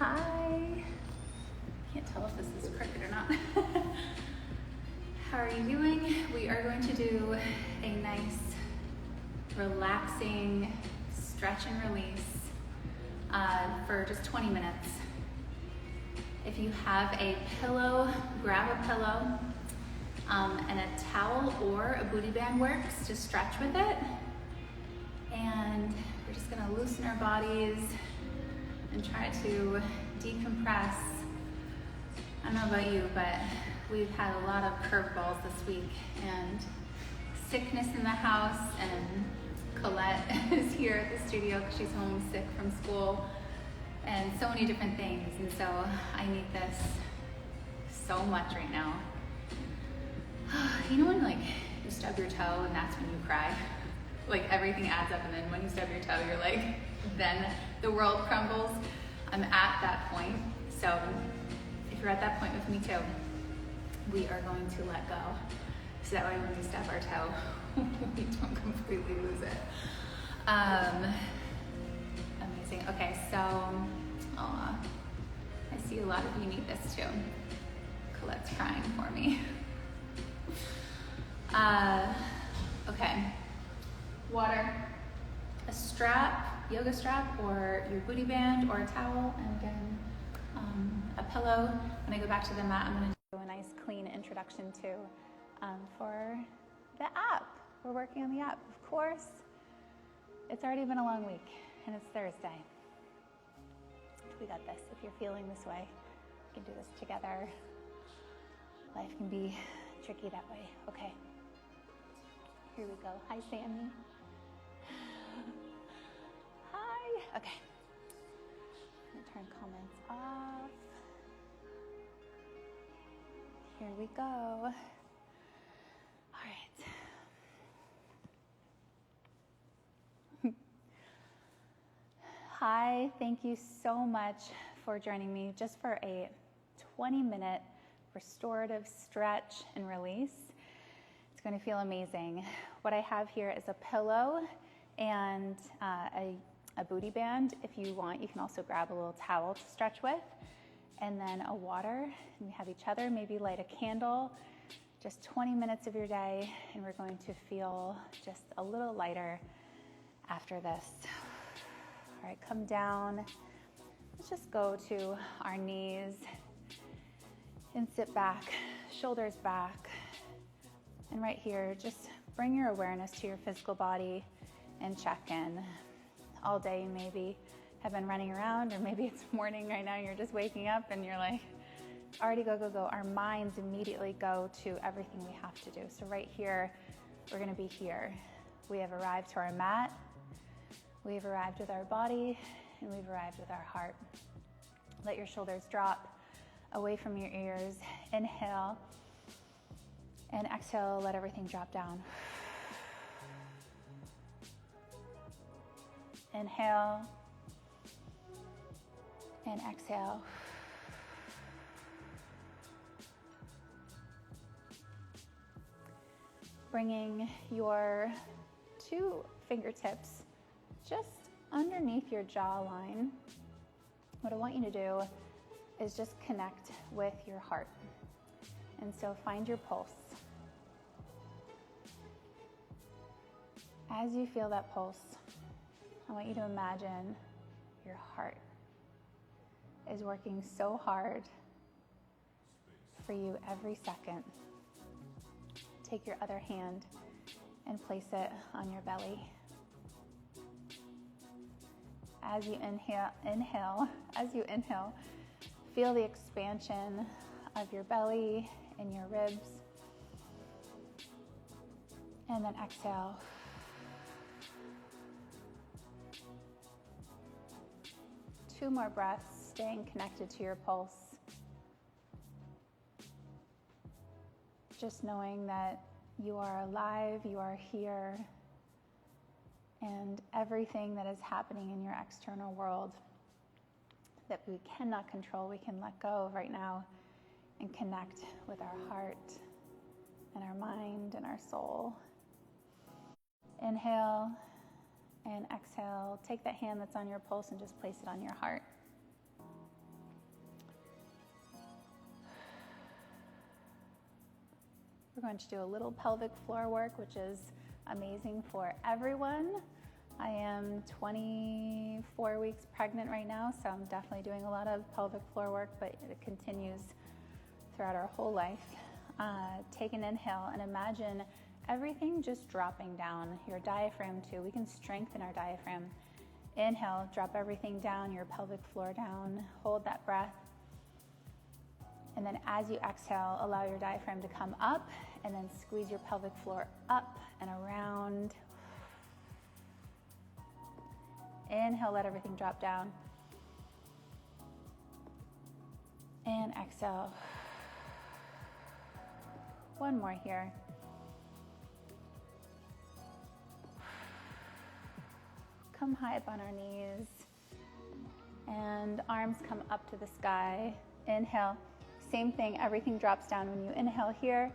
Hi. Can't tell if this is crooked or not. How are you doing? We are going to do a nice, relaxing stretch and release for just 20 minutes. If you have a pillow, grab a pillow, and a towel or a booty band works to stretch with it. And we're just gonna loosen our bodies and try to decompress. I don't know about you, but we've had a lot of curveballs this week and sickness in the house, and Colette is here at the studio because she's homesick from school, and so many different things. And so I need this so much right now. You know when you stub your toe and that's when you cry? Like everything adds up, and then when you stub your toe, you're like, then the world crumbles. I'm at that point. So if you're at that point with me too, we are going to let go. So that way when we stub our toe, we don't completely lose it. Amazing. Okay, so I see a lot of you need this too. Colette's crying for me. Okay. Water, a strap, yoga strap, or your booty band, or a towel, and again, a pillow. When I go back to the mat, I'm going to do a nice clean introduction to for the app. We're working on the app. Of course, it's already been a long week, and it's Thursday. We got this. If you're feeling this way, we can do this together. Life can be tricky that way. Okay. Here we go. Hi, Sammy. Hi. Okay. I'm going to turn comments off. Here we go. All right. Hi. Thank you so much for joining me just for a 20-minute restorative stretch and release. It's going to feel amazing. What I have here is a pillow and a booty band. If you want, you can also grab a little towel to stretch with, and then a water. And we have each other. Maybe light a candle. Just 20 minutes of your day, and we're going to feel just a little lighter after this. All right, come down. Let's just go to our knees and sit back, shoulders back. And right here, just bring your awareness to your physical body and check in. All day you maybe have been running around, or maybe it's morning right now, you're just waking up and you're like, already go, go, go. Our minds immediately go to everything we have to do. So right here, we're gonna be here. We have arrived to our mat, we've arrived with our body, and we've arrived with our heart. Let your shoulders drop away from your ears. Inhale. And exhale, let everything drop down. Inhale and exhale. Bringing your two fingertips just underneath your jawline. What I want you to do is just connect with your heart. And so find your pulse. As you feel that pulse, I want you to imagine your heart is working so hard for you every second. Take your other hand and place it on your belly. As you inhale, feel the expansion of your belly and your ribs. And then exhale. Two more breaths, staying connected to your pulse. Just knowing that you are alive, you are here, and everything that is happening in your external world that we cannot control, we can let go of right now and connect with our heart and our mind and our soul. Inhale and exhale. Take that hand that's on your pulse and just place it on your heart. We're going to do a little pelvic floor work, which is amazing for everyone. I am 24 weeks pregnant right now, so I'm definitely doing a lot of pelvic floor work, but it continues throughout our whole life. Take an inhale and imagine everything just dropping down. Your diaphragm too. We can strengthen our diaphragm. Inhale, drop everything down, your pelvic floor down. Hold that breath. And then as you exhale, allow your diaphragm to come up and then squeeze your pelvic floor up and around. Inhale, let everything drop down. And exhale. One more here. Come high up on our knees. And arms come up to the sky. Inhale. Same thing, everything drops down when you inhale here.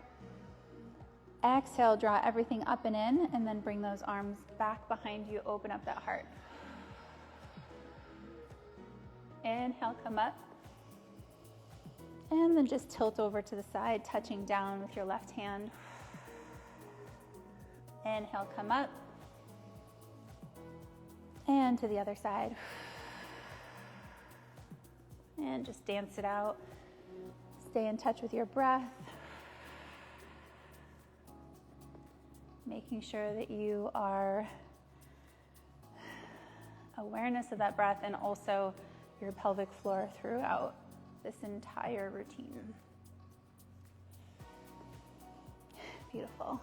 Exhale, draw everything up and in, and then bring those arms back behind you, open up that heart. Inhale, come up. And then just tilt over to the side, touching down with your left hand. Inhale, come up. And to the other side. And just dance it out. Stay in touch with your breath. Making sure that you are awareness of that breath and also your pelvic floor throughout this entire routine. Beautiful.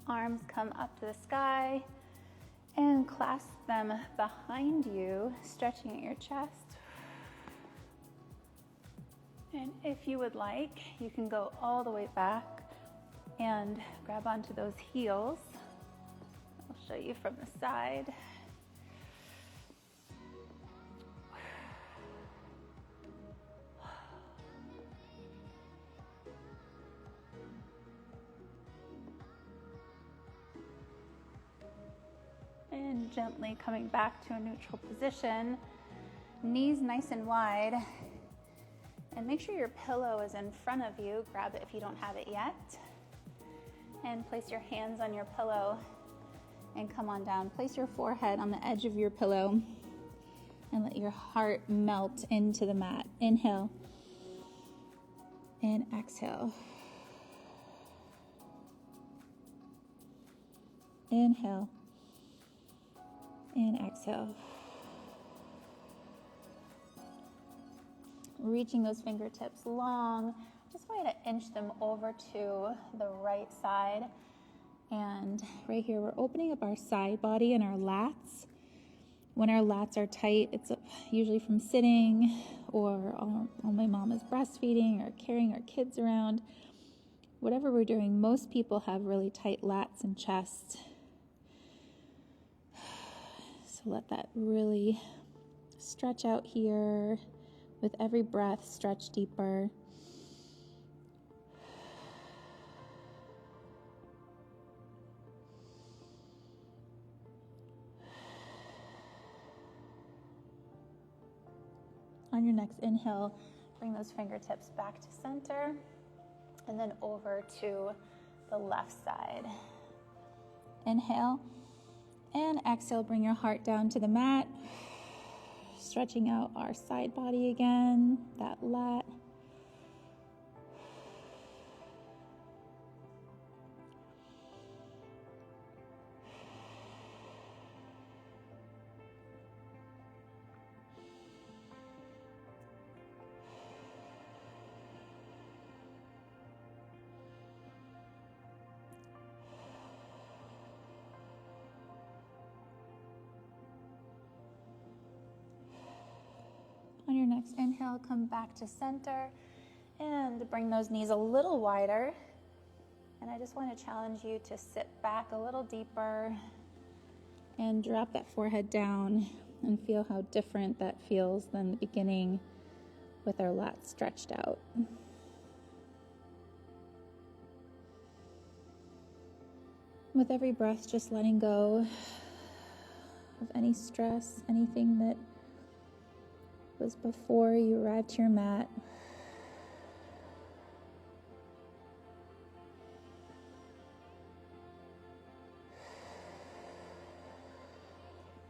Arms come up to the sky and clasp them behind you, stretching at your chest. And if you would like, you can go all the way back and grab onto those heels. I'll show you from the side. And gently coming back to a neutral position, knees nice and wide, and make sure your pillow is in front of you. Grab it if you don't have it yet, and place your hands on your pillow and come on down. Place your forehead on the edge of your pillow and let your heart melt into the mat. Inhale and exhale. Inhale and exhale. Reaching those fingertips long. Just want you to inch them over to the right side. And right here, we're opening up our side body and our lats. When our lats are tight, it's usually from sitting or while my mom is breastfeeding or carrying our kids around. Whatever we're doing, most people have really tight lats and chest. So let that really stretch out here. With every breath, stretch deeper. On your next inhale, bring those fingertips back to center and then over to the left side. Inhale and exhale, bring your heart down to the mat. Stretching out our side body again, that lat. On your next inhale, come back to center and bring those knees a little wider. And I just want to challenge you to sit back a little deeper and drop that forehead down and feel how different that feels than the beginning with our lats stretched out. With every breath, just letting go of any stress, anything that was before you arrived to your mat.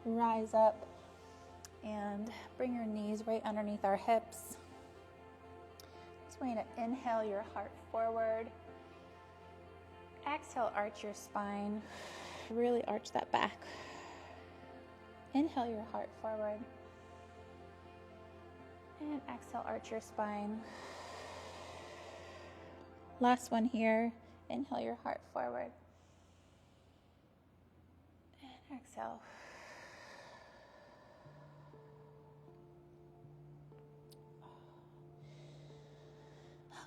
Rise up and bring your knees right underneath our hips. Just want you to inhale your heart forward. Exhale, arch your spine. Really arch that back. Inhale your heart forward. And exhale, arch your spine. Last one here. Inhale your heart forward. And exhale.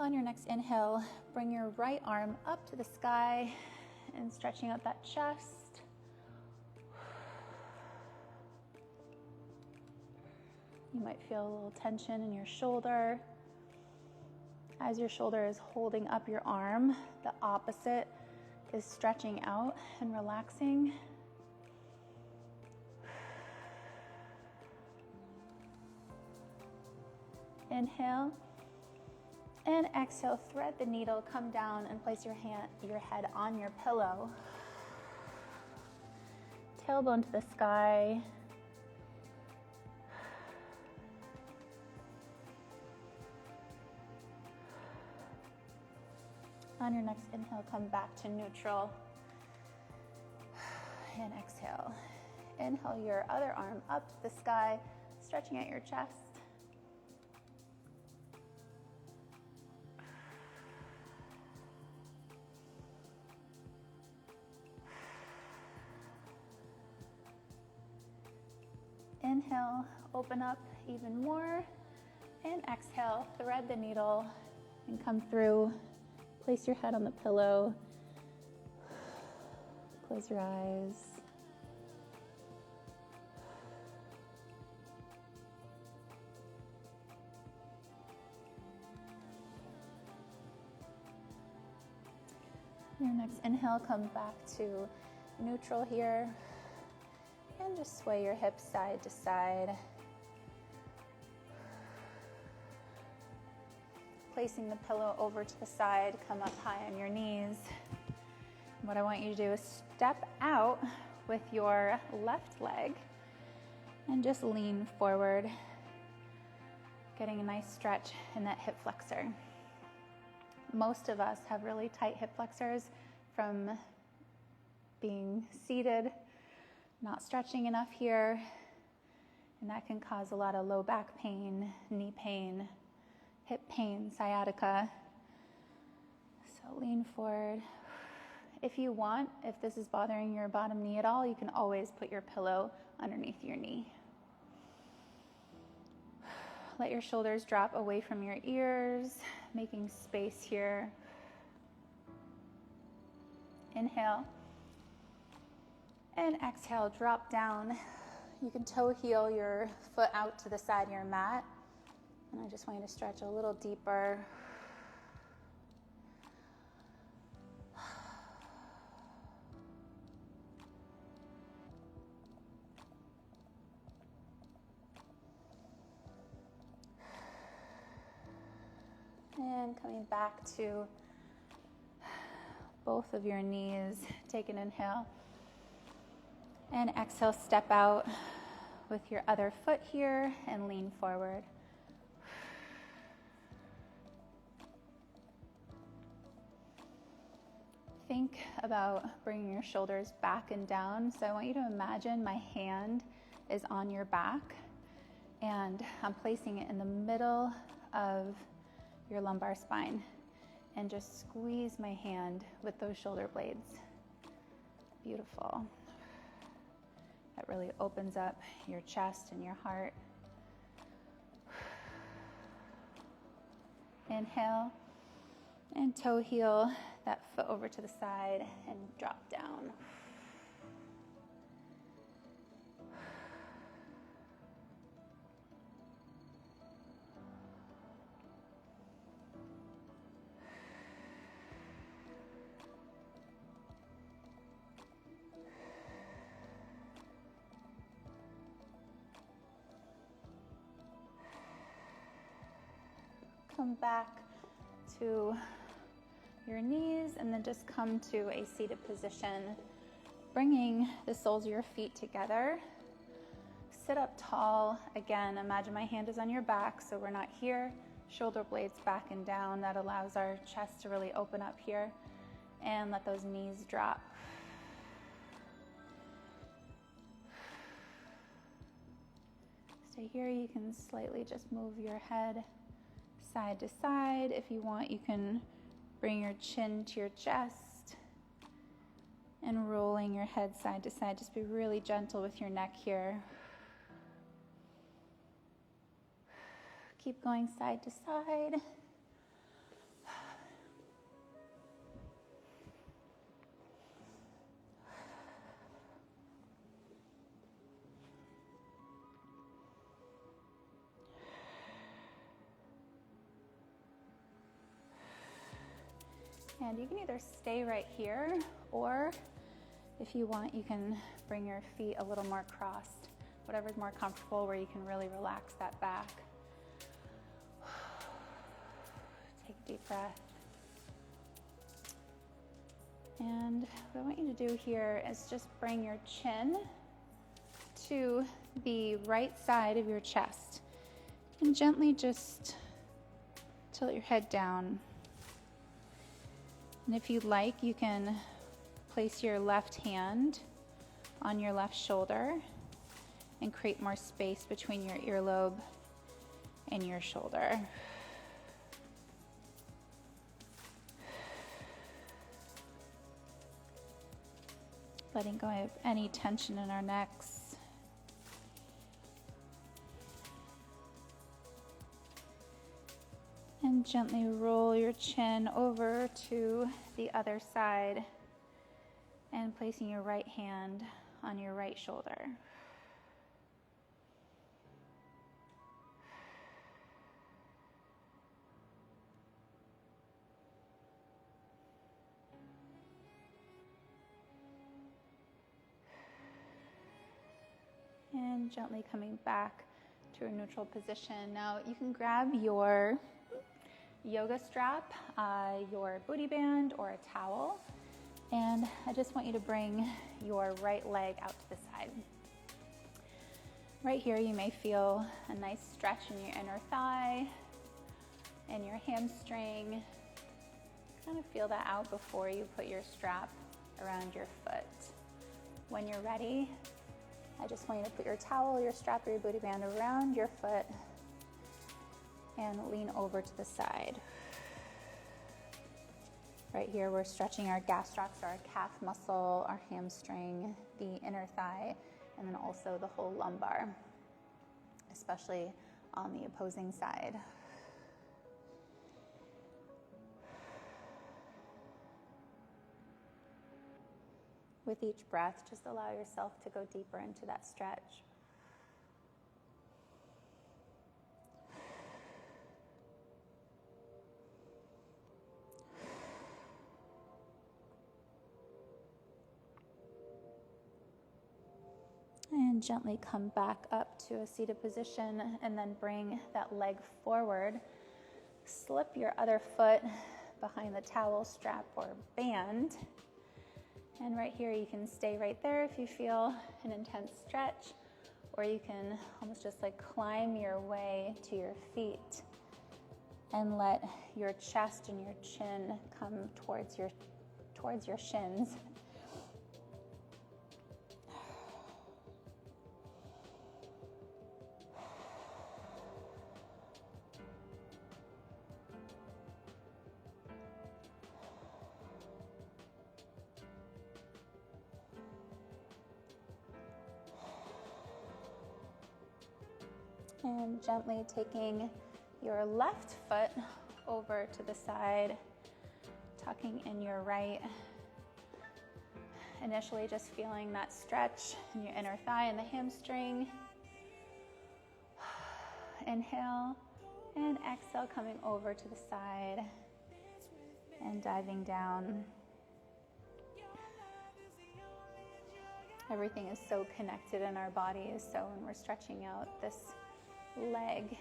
On your next inhale, bring your right arm up to the sky and stretching out that chest. You might feel a little tension in your shoulder. As your shoulder is holding up your arm, the opposite is stretching out and relaxing. Inhale. And exhale, thread the needle, come down and place your head on your pillow. Tailbone to the sky. On your next inhale, come back to neutral. And exhale. Inhale your other arm up to the sky, stretching out your chest. Inhale, open up even more, and exhale, thread the needle and come through. Place your head on the pillow. Close your eyes. Your next inhale, come back to neutral here. And just sway your hips side to side. Placing the pillow over to the side, come up high on your knees. What I want you to do is step out with your left leg and just lean forward, getting a nice stretch in that hip flexor. Most of us have really tight hip flexors from being seated, not stretching enough here, and that can cause a lot of low back pain, knee pain, hip pain, sciatica. So lean forward. If you want, if this is bothering your bottom knee at all, you can always put your pillow underneath your knee. Let your shoulders drop away from your ears, making space here. Inhale. And exhale, drop down. You can toe heel your foot out to the side of your mat. And I just want you to stretch a little deeper. And coming back to both of your knees. Take an inhale. And exhale, step out with your other foot here and lean forward. Think about bringing your shoulders back and down. So I want you to imagine my hand is on your back and I'm placing it in the middle of your lumbar spine, and just squeeze my hand with those shoulder blades. Beautiful. That really opens up your chest and your heart. Inhale, and toe heel that foot over to the side and drop down. come back to your knees and then just come to a seated position, bringing the soles of your feet together. Sit up tall. Again, imagine my hand is on your back, so we're not here. Shoulder blades back and down. That allows our chest to really open up here. And let those knees drop. Stay here. You can slightly just move your head side to side. If you want, you can bring your chin to your chest and rolling your head side to side. Just be really gentle with your neck here. Keep going side to side. And you can either stay right here, or if you want, you can bring your feet a little more crossed, whatever's more comfortable, where you can really relax that back. Take a deep breath. And what I want you to do here is just bring your chin to the right side of your chest and gently just tilt your head down. And if you'd like, you can place your left hand on your left shoulder and create more space between your earlobe and your shoulder. Letting go of any tension in our necks. And gently roll your chin over to the other side and placing your right hand on your right shoulder. And gently coming back to a neutral position. Now you can grab your yoga strap, your booty band, or a towel. And I just want you to bring your right leg out to the side. Right here you may feel a nice stretch in your inner thigh and your hamstring. Kind of feel that out before you put your strap around your foot. When you're ready, I just want you to put your towel, your strap, or your booty band around your foot and lean over to the side. Right here, we're stretching our gastrocs, our calf muscle, our hamstring, the inner thigh, and then also the whole lumbar, especially on the opposing side. With each breath, just allow yourself to go deeper into that stretch. And gently come back up to a seated position and then bring that leg forward. Slip your other foot behind the towel, strap, or band. And right here, you can stay right there if you feel an intense stretch, or you can almost just like climb your way to your feet and let your chest and your chin come towards your shins. And gently taking your left foot over to the side, tucking in your right. Initially just feeling that stretch in your inner thigh and the hamstring. Inhale and exhale, coming over to the side and diving down. Everything is so connected in our bodies, so when we're stretching out this leg,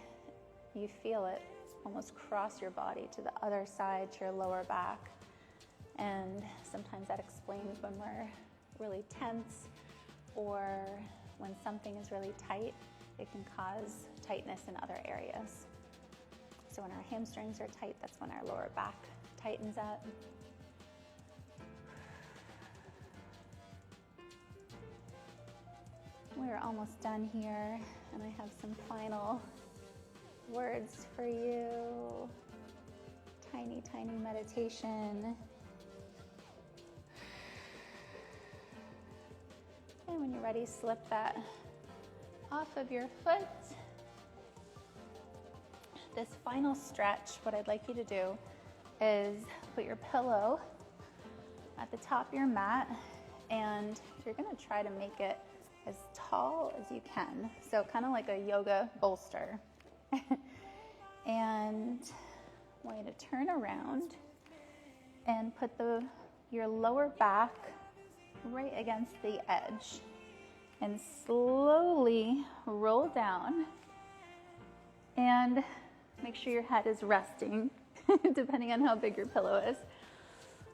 you feel it almost cross your body to the other side, to your lower back. And sometimes that explains when we're really tense or when something is really tight, it can cause tightness in other areas. So when our hamstrings are tight, that's when our lower back tightens up. We're almost done here, and I have some final words for you. Tiny, tiny meditation. And when you're ready, slip that off of your foot. This final stretch, what I'd like you to do is put your pillow at the top of your mat, and you're gonna try to make it as tall as you can. So kind of like a yoga bolster. And I want you to turn around and put your lower back right against the edge and slowly roll down, and make sure your head is resting depending on how big your pillow is.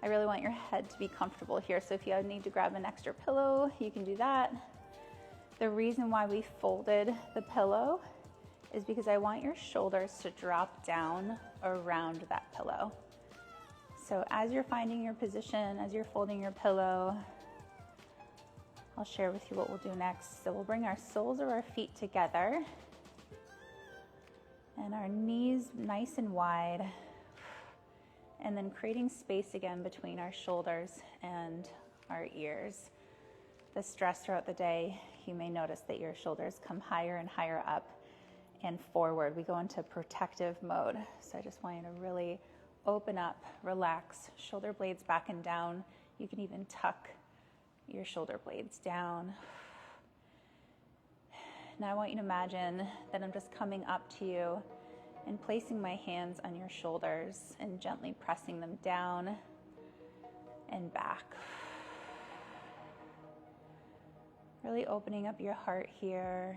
I really want your head to be comfortable here, so if you need to grab an extra pillow, you can do that. The reason why we folded the pillow is because I want your shoulders to drop down around that pillow. So as you're finding your position, as you're folding your pillow, I'll share with you what we'll do next. So we'll bring our soles of our feet together and our knees nice and wide, and then creating space again between our shoulders and our ears. The stress throughout the day, you may notice that your shoulders come higher and higher up and forward. We go into protective mode. So I just want you to really open up, relax, shoulder blades back and down. You can even tuck your shoulder blades down. Now I want you to imagine that I'm just coming up to you and placing my hands on your shoulders and gently pressing them down and back. Really opening up your heart here.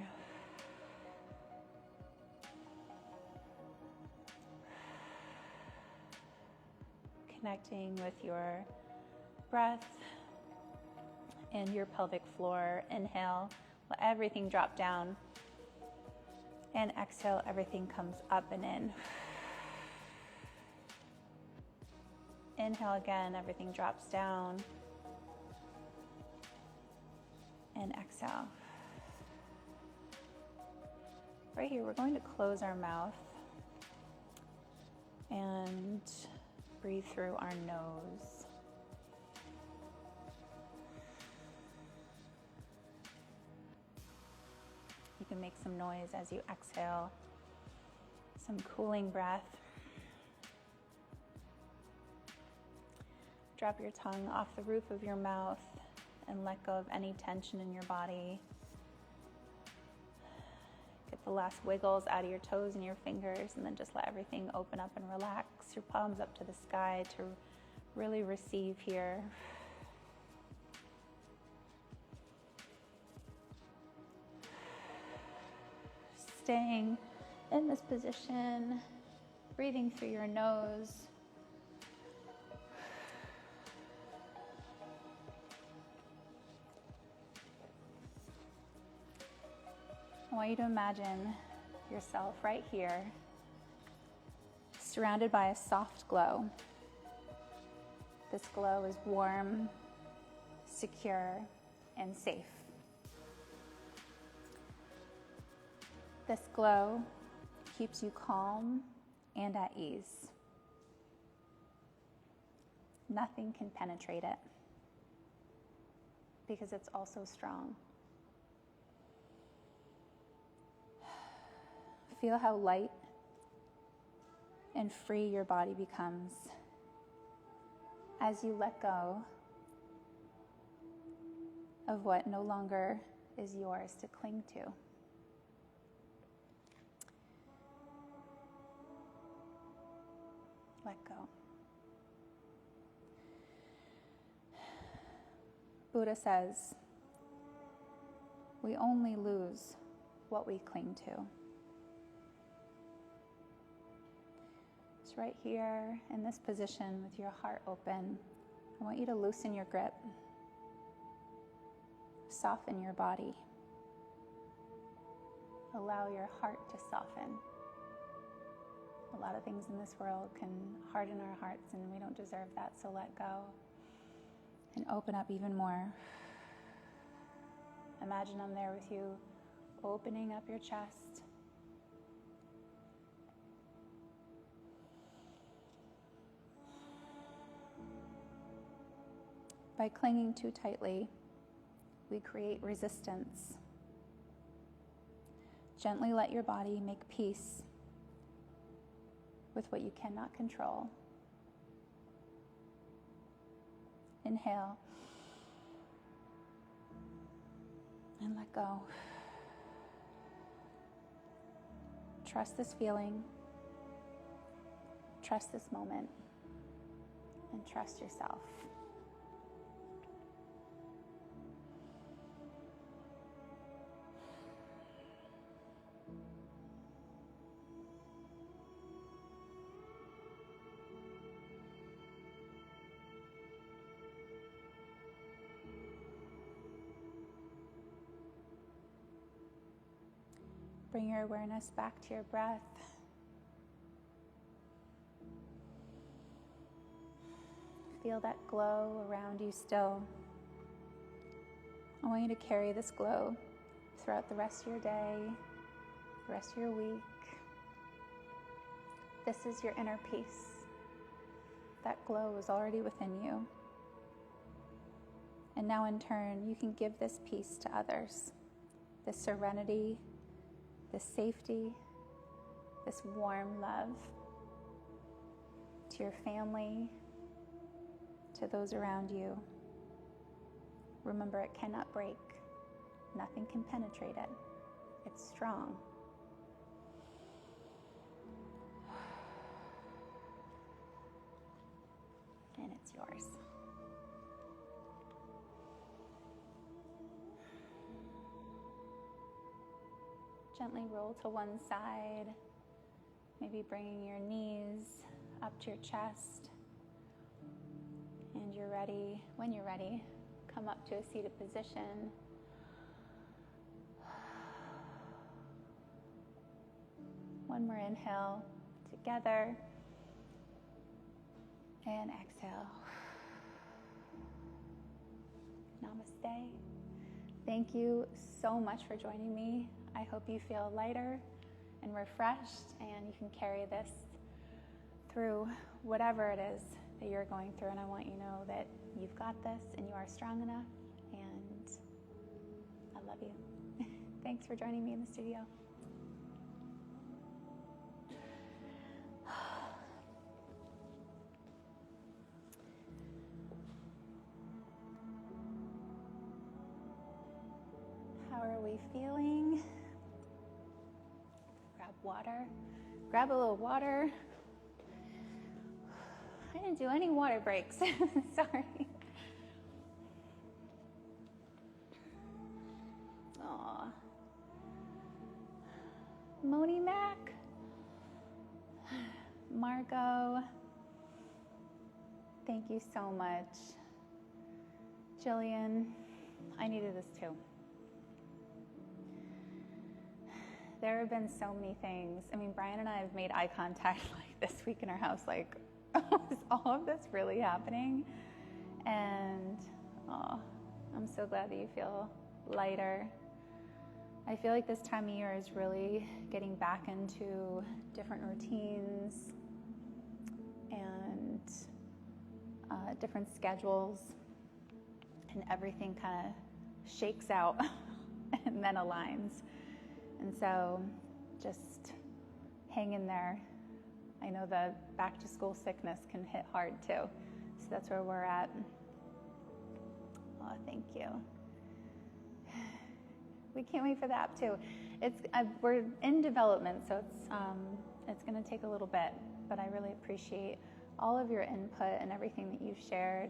Connecting with your breath and your pelvic floor. Inhale, let everything drop down. And exhale, everything comes up and in. Inhale again, everything drops down. And exhale. Right here, we're going to close our mouth and breathe through our nose. You can make some noise as you exhale, some cooling breath. Drop your tongue off the roof of your mouth and let go of any tension in your body. Get the last wiggles out of your toes and your fingers, and then just let everything open up and relax. Your palms up to the sky to really receive here. Staying in this position, breathing through your nose. I want you to imagine yourself right here, surrounded by a soft glow. This glow is warm, secure, and safe. This glow keeps you calm and at ease. Nothing can penetrate it because it's also strong. Feel how light and free your body becomes as you let go of what no longer is yours to cling to. Let go. Buddha says, we only lose what we cling to. right here in this position with your heart open, I want you to loosen your grip, soften your body, allow your heart to soften. A lot of things in this world can harden our hearts, and we don't deserve that, so let go and open up even more. Imagine I'm there with you, opening up your chest. By clinging too tightly, we create resistance. Gently let your body make peace with what you cannot control. Inhale and let go. Trust this feeling, trust this moment, and trust yourself. Bring your awareness back to your breath. Feel that glow around you still. I want you to carry this glow throughout the rest of your day, the rest of your week. This is your inner peace. That glow is already within you. And now in turn, you can give this peace to others. This serenity, this safety, this warm love to your family, to those around you. Remember, it cannot break. Nothing can penetrate it. It's strong. And it's yours. Gently roll to one side, maybe bringing your knees up to your chest. And you're ready. When you're ready, come up to a seated position. One more inhale together. And exhale. Namaste. Thank you so much for joining me. I hope you feel lighter and refreshed, and you can carry this through whatever it is that you're going through. And I want you to know that you've got this and you are strong enough, and I love you. Thanks for joining me in the studio. How are we feeling? Grab water. Grab a little water. I didn't do any water breaks. Sorry. Aw. Moni Mac. Margot. Thank you so much. Jillian, I needed this too. There have been so many things. I mean, Brian and I have made eye contact like this week in our house, like, is all of this really happening? And I'm so glad that you feel lighter. I feel like this time of year is really getting back into different routines and different schedules, and everything kind of shakes out and then aligns. And so just hang in there. I know the back to school sickness can hit hard too. So that's where we're at. Oh, thank you. We can't wait for the app too. We're in development, so it's going to take a little bit, but I really appreciate all of your input and everything that you've shared.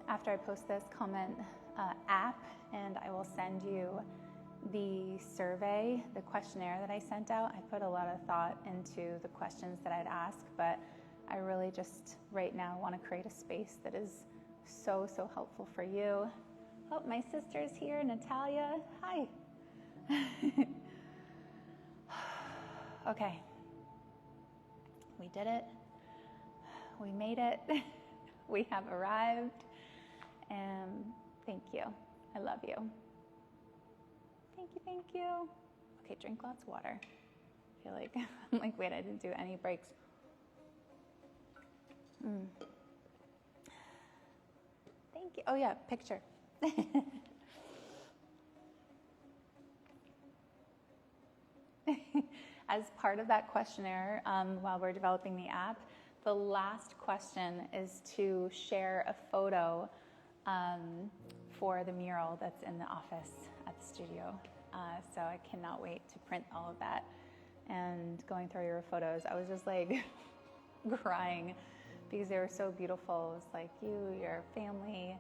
After I post this, comment app, and I will send you the survey, the questionnaire that I sent out, I put a lot of thought into the questions that I'd ask, but I really just right now want to create a space that is so helpful for you. Oh, my sister's here, Natalia. Hi. Okay. We did it. We made it. We have arrived. And thank you. I love you. Thank you. Okay, drink lots of water. I feel like, I'm like, wait, I didn't do any breaks. Thank you. Oh yeah, picture. As part of that questionnaire, while we're developing the app, the last question is to share a photo for the mural that's in the office at the studio. So I cannot wait to print all of that. And going through your photos, I was just like crying because they were so beautiful. It was like you, your family,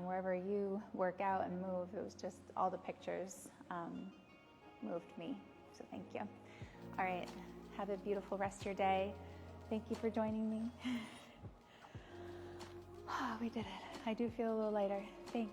wherever you work out and move. It was just all the pictures moved me. So thank you. All right, have a beautiful rest of your day. Thank you for joining me. Oh, we did it. I do feel a little lighter. Thanks.